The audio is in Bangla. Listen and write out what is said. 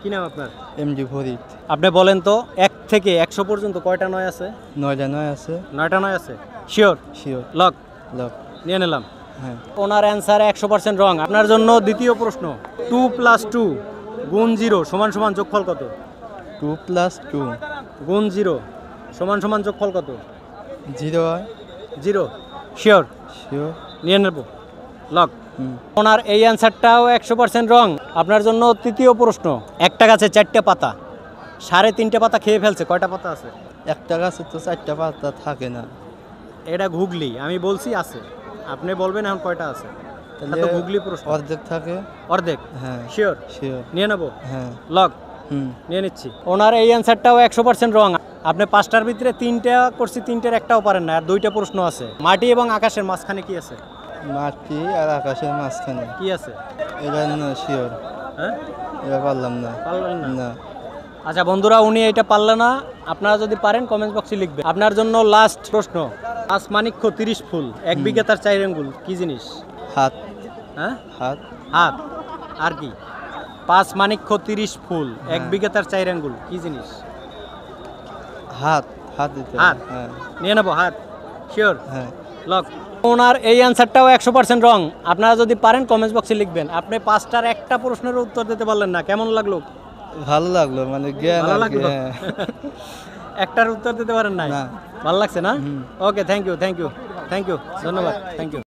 কি নাম আপনার? এমডি ফরিদ। আপনি বলেন তো 1 থেকে 100 পর্যন্ত কয়টা নয় আছে? 9টা নয় আছে। 9টা নয় আছে। শিওর? শিওর। লক? লক। নিয়ে নিলাম। হ্যাঁ। ওনার অ্যান্সার 100% রং। আপনার জন্য দ্বিতীয় প্রশ্ন। 2 + 2 গুণ 0 সমান সমান যোগফল কত? 2 + 2 গুণ 0 সমান সমান যোগফল কত? 0 হয়। 0? শিওর? শিওর। নিয়ে নেব। লক? ওনার এই অ্যান্সারটাও 100% রং। আপনার জন্য তৃতীয় প্রশ্ন। একটা গাছে 4টে পাতা, 3.5টে পাতা খেয়ে ফেলছে, কয়টা পাতা আছে? একটা গাছে তো 4টা পাতা থাকে না। এটা গুগলি, আমি বলছি আছে, আপনি বলবেন এখন কয়টা আছে। এটা তো গুগলি প্রশ্ন। অর্ধেক থাকে। অর্ধেক? হ্যাঁ। শিওর? শিওর। নিয়ে নেব। হ্যাঁ। লক? নিয়ে নিচ্ছি। ওনার এই অ্যান্সারটাও 100% রং। আপনি 5টার ভিতরে 3টা করছি, 3টার একটাও পারেন না, আর 2টা প্রশ্ন আছে। মাটি এবং আকাশের মাঝখানে কি আছে? মাটি আর আকাশের মাঝখানে কি আছে? এটা না শিওর। হ্যাঁ, এটা পারলাম না। পারলেন না? না। আচ্ছা বন্ধুরা, উনি এটা পারলেন না। আপনারা যদি পারেন কমেন্ট বক্সে লিখবেন। আপনার জন্য লাস্ট প্রশ্ন। 5 মানিক্য 30 ফুল, 1 বিঘা তার 4 আঙ্গুল, কি জিনিস? হাত। হ্যাঁ, হাত। হাত। আর কি? 5 মানিক্য 30 ফুল, 1 বিঘা তার 4 আঙ্গুল, কি জিনিস? হাত। হাত দিতে। হাত? হ্যাঁ। নিয়ে নেবো হাত? শিওর? হ্যাঁ। লক? ওনার এই অ্যান্সারটাও 100% রং। আপনারা যদি পারেন কমেন্ট বক্সে লিখবেন। আপনি 5টার একটা প্রশ্নের উত্তর দিতে পারলেন না, কেমন লাগলো? ভালো লাগলো, মানে জ্ঞান ভালো আর কি। লাগলো? হ্যাঁ। একটার উত্তর দিতে পারেন নাই? না। ভালো লাগছে না? ওকে, থ্যাংক ইউ, ধন্যবাদ, থ্যাংক ইউ।